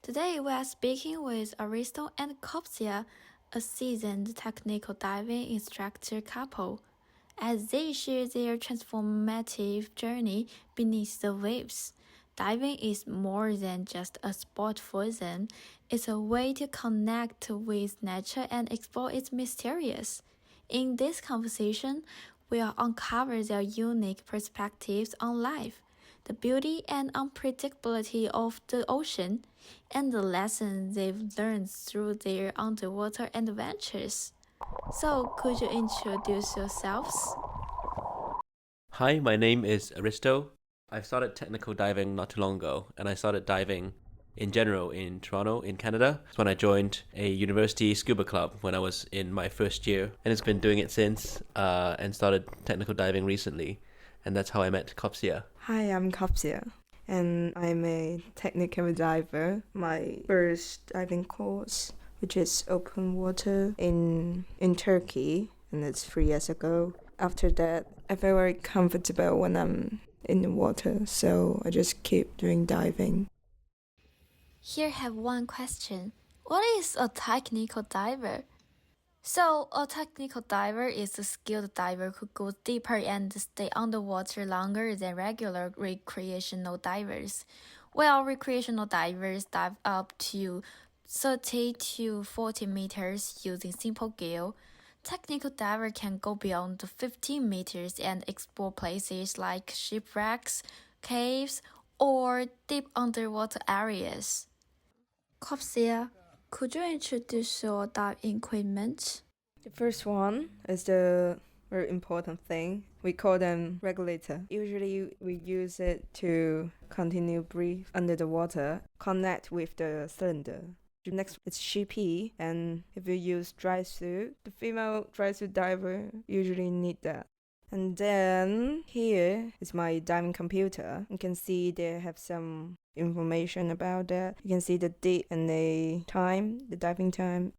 Today we are speaking with Aristo and Kopsia, a seasoned technical diving instructor couple, as they share their transformative journey beneath the waves. Diving is more than just a sport for them, it's a way to connect with nature and explore its mysteries. In this conversation, we'll uncover their unique perspectives on life, the beauty and unpredictability of the ocean, and the lessons they've learned through their underwater adventures. So, could you introduce yourselves? Hi, my name is Aristo. I started technical diving not too long ago, and I started diving in general in Toronto, in Canada. It's when I joined a university scuba club when I was in my first year, and it's been doing it since, and started technical diving recently, and that's how I met Kopsia. Hi, I'm Kapsia, and I'm a technical diver. My first diving course, which is open water in Turkey, and it's 3 years ago. After that, I feel very comfortable when I'm in the water, so I just keep doing diving. Here have one question. What is a technical diver? So, a technical diver is a skilled diver who goes deeper and stay underwater longer than regular recreational divers. While recreational divers dive up to 30 to 40 meters using simple gear, technical diver can go beyond 15 meters and explore places like shipwrecks, caves, or deep underwater areas. Kopsia, could you introduce your dive equipment? The first one is the very important thing. We call them regulator. Usually we use it to continue breathe under the water, connect with the cylinder. Next, it's GP, and if you use dry suit, the female dry suit diver usually need that. And then here is my diving computer. You can see they have some information about that. You can see the date and the time, the diving time.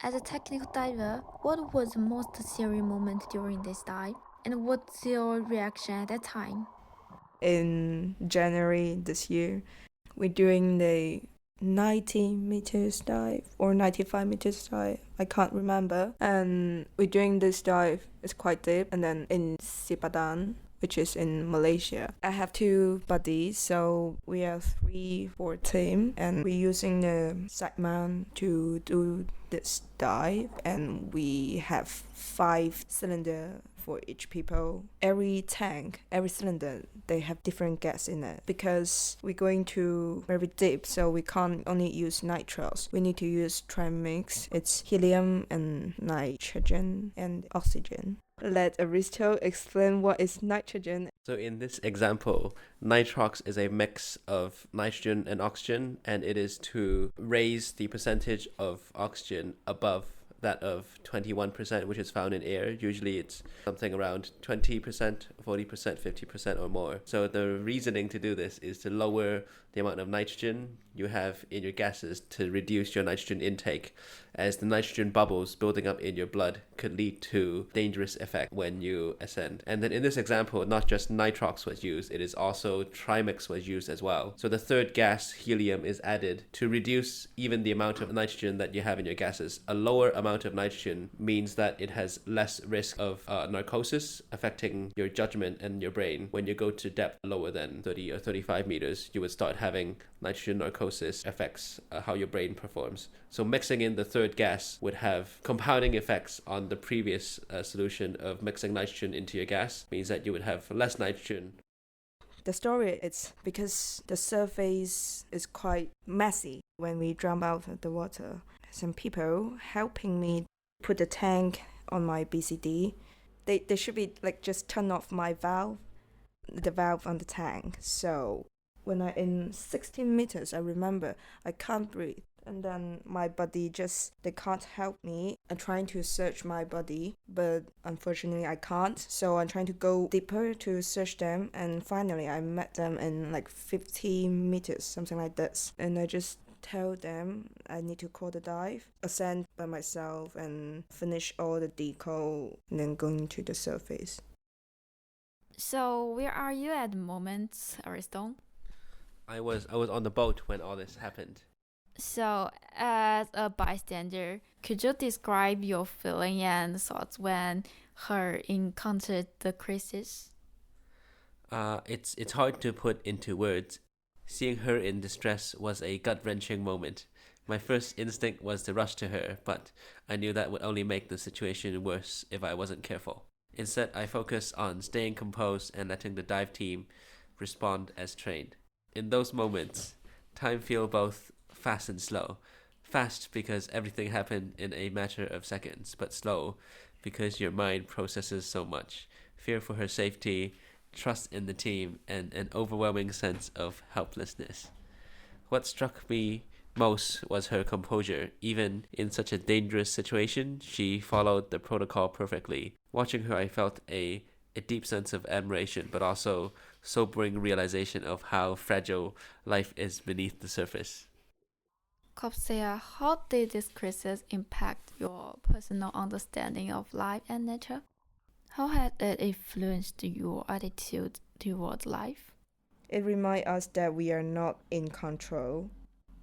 As a technical diver, what was the most thrilling moment during this dive? And what's your reaction at that time? In January this year, we're doing the 90 meters dive or 95 meters dive. I can't remember. And we're doing this dive. It's quite deep. And then in Sipadan, which is in Malaysia. I have two buddies, so we are 3 for team, and we're using the side mount to do this dive, and we have 5 cylinder for each people. Every tank, every cylinder, they have different gas in it because we're going to very deep, so we can't only use nitriles. We need to use trimix. It's helium and nitrogen and oxygen. Let Aristo explain what is nitrogen. So in this example, nitrox is a mix of nitrogen and oxygen, and it is to raise the percentage of oxygen above that of 21%, which is found in air. Usually it's something around 20%, 40%, 50% or more. So the reasoning to do this is to lower the amount of nitrogen you have in your gases to reduce your nitrogen intake, as the nitrogen bubbles building up in your blood could lead to dangerous effect when you ascend. And then in this example, not just nitrox was used, it is also trimix was used as well. So the third gas, helium, is added to reduce even the amount of nitrogen that you have in your gases. A lower amount of nitrogen means that it has less risk of narcosis affecting your judgment and your brain. When you go to depth lower than 30 or 35 meters, you would start having nitrogen narcosis affects how your brain performs. So mixing in the third gas would have compounding effects on the previous solution of mixing nitrogen into your gas, means that you would have less nitrogen. The story is because the surface is quite messy when we jump out of the water. Some people helping me put the tank on my BCD. They should be like just turn off my valve, the valve on the tank. So when I in 16 meters, I remember I can't breathe. And then my body they can't help me. I'm trying to search my body, but unfortunately I can't. So I'm trying to go deeper to search them. And finally I met them in like 50 meters, something like this. And I just tell them I need to call the dive, ascend by myself and finish all the deco and then going to the surface. So, where are you at the moment, Aristo? I was on the boat when all this happened. So, as a bystander, could you describe your feeling and thoughts when her encountered the crisis? It's hard to put into words. Seeing her in distress was a gut-wrenching moment. My first instinct was to rush to her, but I knew that would only make the situation worse if I wasn't careful. Instead, I focused on staying composed and letting the dive team respond as trained. In those moments, time feels both fast and slow. Fast because everything happened in a matter of seconds, but slow because your mind processes so much. Fear for her safety, trust in the team, and an overwhelming sense of helplessness. What struck me most was her composure. Even in such a dangerous situation, she followed the protocol perfectly. Watching her, I felt a deep sense of admiration, but also sobering realization of how fragile life is beneath the surface. Kopsia, how did this crisis impact your personal understanding of life and nature? How had it influenced your attitude toward life? It reminds us that we are not in control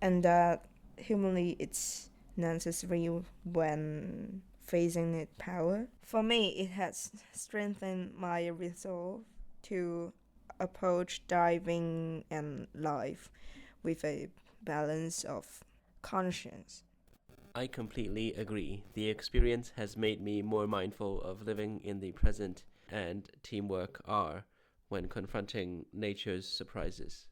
and that humility is necessary when facing its power. For me, it has strengthened my resolve to approach diving and life with a balance of conscience. I completely agree. The experience has made me more mindful of living in the present, and teamwork are when confronting nature's surprises.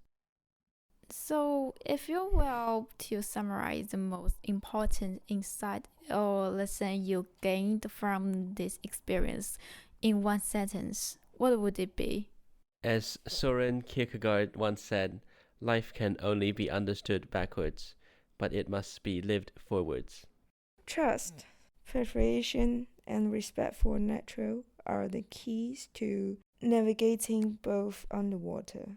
So, if you were to summarize the most important insight or lesson you gained from this experience in one sentence, what would it be? As Soren Kierkegaard once said, life can only be understood backwards, but it must be lived forwards. Trust, preparation, and respect for nature are the keys to navigating both underwater.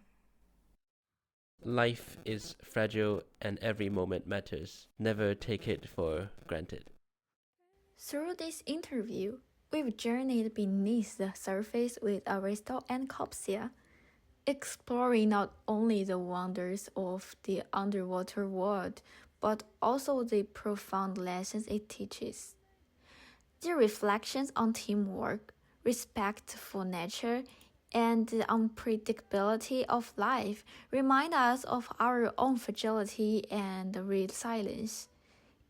Life is fragile and every moment matters. Never take it for granted. Through this interview, we've journeyed beneath the surface with Aristo and Kopsia, exploring not only the wonders of the underwater world, but also the profound lessons it teaches. The reflections on teamwork, respect for nature, and the unpredictability of life remind us of our own fragility and resilience.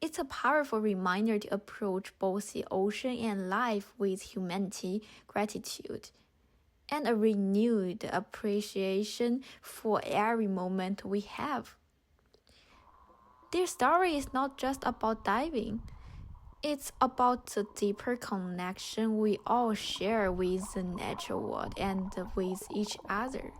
It's a powerful reminder to approach both the ocean and life with humanity, gratitude, and a renewed appreciation for every moment we have. Their story is not just about diving. It's about the deeper connection we all share with the natural world and with each other.